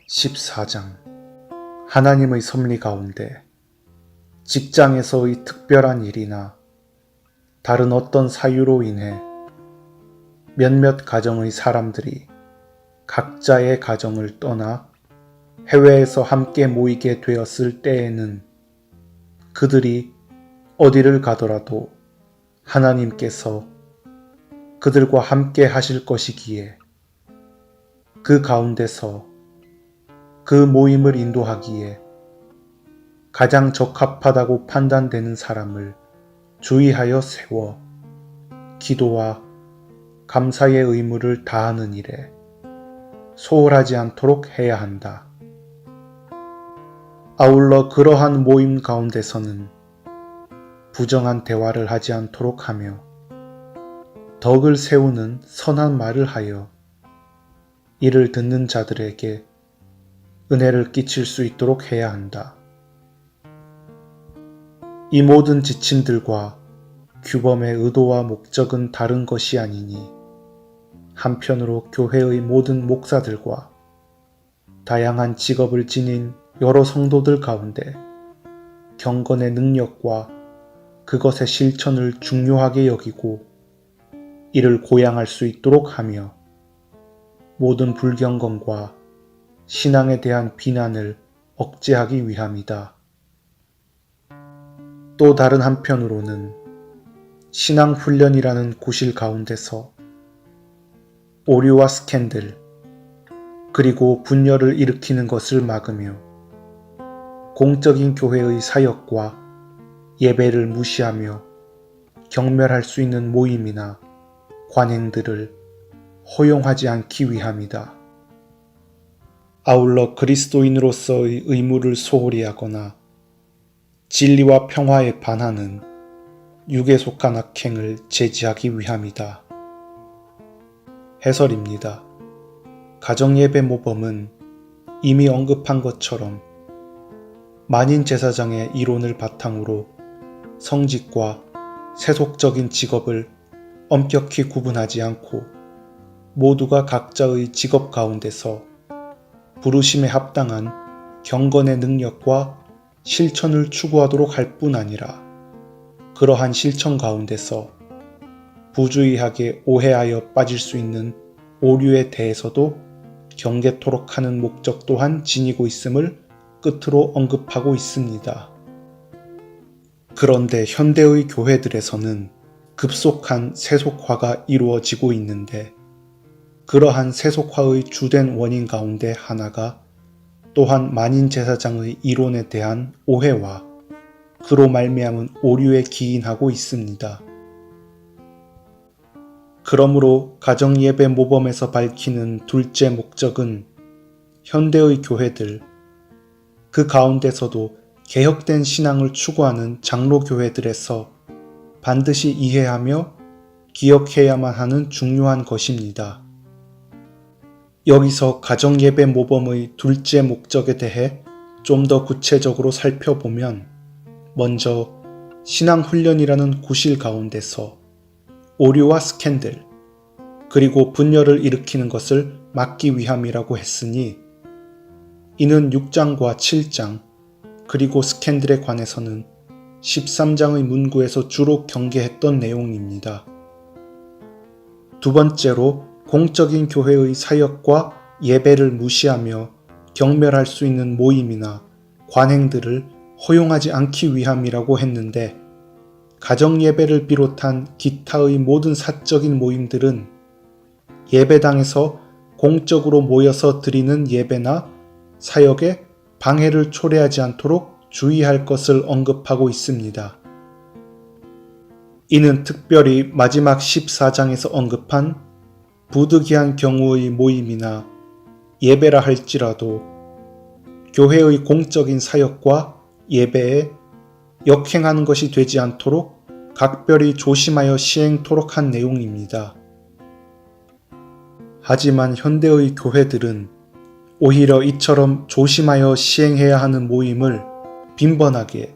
14장 하나님의 섭리 가운데 직장에서의 특별한 일이나 다른 어떤 사유로 인해 몇몇 가정의 사람들이 각자의 가정을 떠나 해외에서 함께 모이게 되었을 때에는 그들이 어디를 가더라도 하나님께서 그들과 함께 하실 것이기에 그 가운데서 그 모임을 인도하기에 가장 적합하다고 판단되는 사람을 주의하여 세워 기도와 감사의 의무를 다하는 일에 소홀하지 않도록 해야 한다. 아울러 그러한 모임 가운데서는 부정한 대화를 하지 않도록 하며 덕을 세우는 선한 말을 하여 이를 듣는 자들에게 은혜를 끼칠 수 있도록 해야 한다. 이 모든 지침들과 규범의 의도와 목적은 다른 것이 아니니 한편으로 교회의 모든 목사들과 다양한 직업을 지닌 여러 성도들 가운데 경건의 능력과 그것의 실천을 중요하게 여기고 이를 고양할 수 있도록 하며 모든 불경건과 신앙에 대한 비난을 억제하기 위함이다. 또 다른 한편으로는 신앙훈련이라는 구실 가운데서 오류와 스캔들 그리고 분열을 일으키는 것을 막으며 공적인 교회의 사역과 예배를 무시하며 경멸할 수 있는 모임이나 관행들을 허용하지 않기 위함이다. 아울러 그리스도인으로서의 의무를 소홀히 하거나 진리와 평화에 반하는 육에 속한 악행을 제지하기 위함이다. 해설입니다. 가정예배 모범은 이미 언급한 것처럼 만인제사장의 이론을 바탕으로 성직과 세속적인 직업을 엄격히 구분하지 않고 모두가 각자의 직업 가운데서 부르심에 합당한 경건의 능력과 실천을 추구하도록 할 뿐 아니라 그러한 실천 가운데서 부주의하게 오해하여 빠질 수 있는 오류에 대해서도 경계토록 하는 목적 또한 지니고 있음을 끝으로 언급하고 있습니다. 그런데 현대의 교회들에서는 급속한 세속화가 이루어지고 있는데 그러한 세속화의 주된 원인 가운데 하나가 또한 만인제사장의 이론에 대한 오해와 그로 말미암은 오류에 기인하고 있습니다. 그러므로 가정예배 모범에서 밝히는 둘째 목적은 현대의 교회들, 그 가운데서도 개혁된 신앙을 추구하는 장로교회들에서 반드시 이해하며 기억해야만 하는 중요한 것입니다. 여기서 가정예배 모범의 둘째 목적에 대해 좀 더 구체적으로 살펴보면 먼저 신앙훈련이라는 구실 가운데서 오류와 스캔들 그리고 분열을 일으키는 것을 막기 위함이라고 했으니 이는 6장과 7장 그리고 스캔들에 관해서는 13장의 문구에서 주로 경계했던 내용입니다. 두 번째로 공적인 교회의 사역과 예배를 무시하며 경멸할 수 있는 모임이나 관행들을 허용하지 않기 위함이라고 했는데 가정예배를 비롯한 기타의 모든 사적인 모임들은 예배당에서 공적으로 모여서 드리는 예배나 사역에 방해를 초래하지 않도록 주의할 것을 언급하고 있습니다. 이는 특별히 마지막 14장에서 언급한 부득이한 경우의 모임이나 예배라 할지라도 교회의 공적인 사역과 예배에 역행하는 것이 되지 않도록 각별히 조심하여 시행토록 한 내용입니다. 하지만 현대의 교회들은 오히려 이처럼 조심하여 시행해야 하는 모임을 빈번하게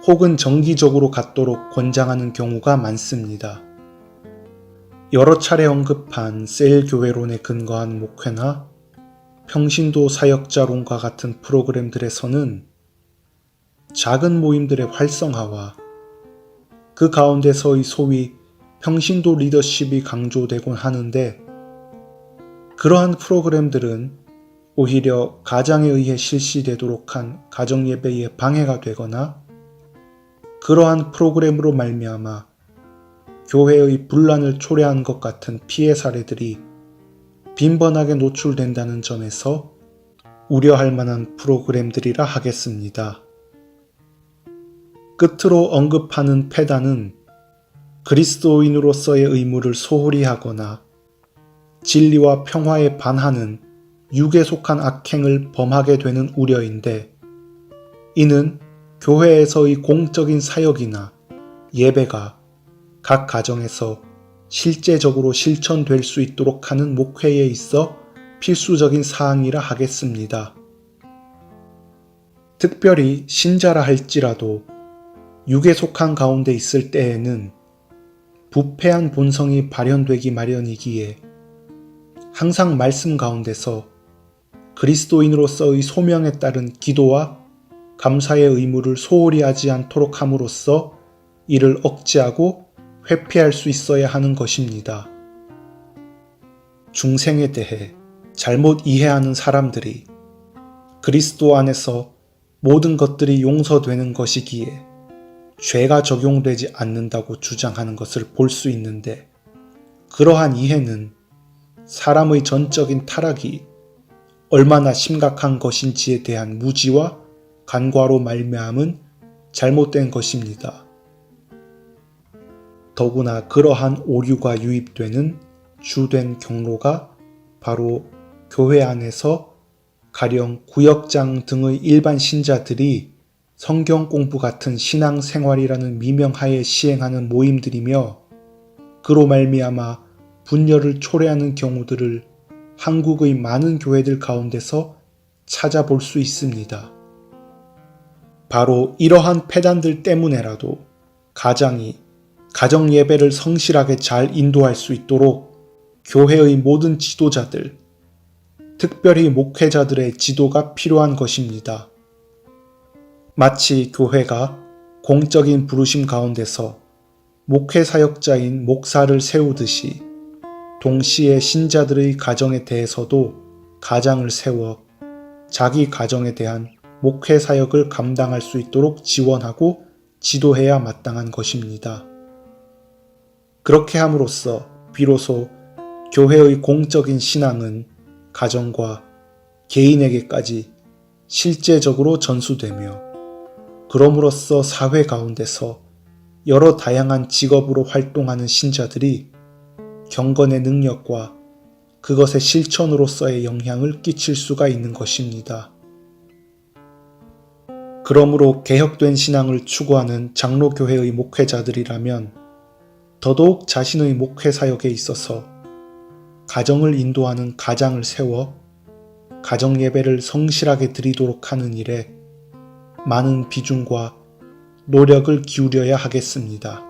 혹은 정기적으로 갖도록 권장하는 경우가 많습니다. 여러 차례 언급한 셀교회론에 근거한 목회나 평신도 사역자론과 같은 프로그램들에서는 작은 모임들의 활성화와 그 가운데서의 소위 평신도 리더십이 강조되곤 하는데, 그러한 프로그램들은 오히려 가장에 의해 실시되도록 한 가정예배에 방해가 되거나 그러한 프로그램으로 말미암아 교회의 분란을 초래한 것 같은 피해 사례들이 빈번하게 노출된다는 점에서 우려할 만한 프로그램들이라 하겠습니다. 끝으로 언급하는 패단은 그리스도인으로서의 의무를 소홀히 하거나 진리와 평화에 반하는 육에 속한 악행을 범하게 되는 우려인데, 이는 교회에서의 공적인 사역이나 예배가 각 가정에서 실제적으로 실천될 수 있도록 하는 목회에 있어 필수적인 사항이라 하겠습니다. 특별히 신자라 할지라도 육에 속한 가운데 있을 때에는 부패한 본성이 발현되기 마련이기에 항상 말씀 가운데서 그리스도인으로서의 소명에 따른 기도와 감사의 의무를 소홀히 하지 않도록 함으로써 이를 억제하고 회피할 수 있어야 하는 것입니다. 중생에 대해 잘못 이해하는 사람들이 그리스도 안에서 모든 것들이 용서되는 것이기에 죄가 적용되지 않는다고 주장하는 것을 볼 수 있는데, 그러한 이해는 사람의 전적인 타락이 얼마나 심각한 것인지에 대한 무지와 간과로 말미암은 잘못된 것입니다. 더구나 그러한 오류가 유입되는 주된 경로가 바로 교회 안에서 가령 구역장 등의 일반 신자들이 성경 공부 같은 신앙생활이라는 미명하에 시행하는 모임들이며, 그로 말미암아 분열을 초래하는 경우들을 한국의 많은 교회들 가운데서 찾아볼 수 있습니다. 바로 이러한 패단들 때문에라도 가장이 가정 예배를 성실하게 잘 인도할 수 있도록 교회의 모든 지도자들, 특별히 목회자들의 지도가 필요한 것입니다. 마치 교회가 공적인 부르심 가운데서 목회 사역자인 목사를 세우듯이 동시에 신자들의 가정에 대해서도 가장을 세워 자기 가정에 대한 목회 사역을 감당할 수 있도록 지원하고 지도해야 마땅한 것입니다. 그렇게 함으로써 비로소 교회의 공적인 신앙은 가정과 개인에게까지 실제적으로 전수되며, 그럼으로써 사회 가운데서 여러 다양한 직업으로 활동하는 신자들이 경건의 능력과 그것의 실천으로서의 영향을 끼칠 수가 있는 것입니다. 그러므로 개혁된 신앙을 추구하는 장로교회의 목회자들이라면 더더욱 자신의 목회 사역에 있어서 가정을 인도하는 가장을 세워 가정 예배를 성실하게 드리도록 하는 일에 많은 비중과 노력을 기울여야 하겠습니다.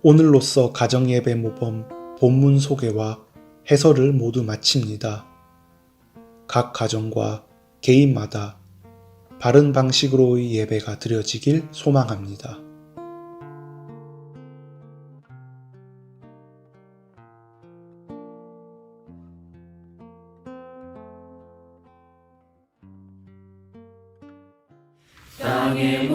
오늘로써 가정 예배 모범 본문 소개와 해설을 모두 마칩니다. 각 가정과 개인마다 바른 방식으로의 예배가 드려지길 소망합니다. 땅의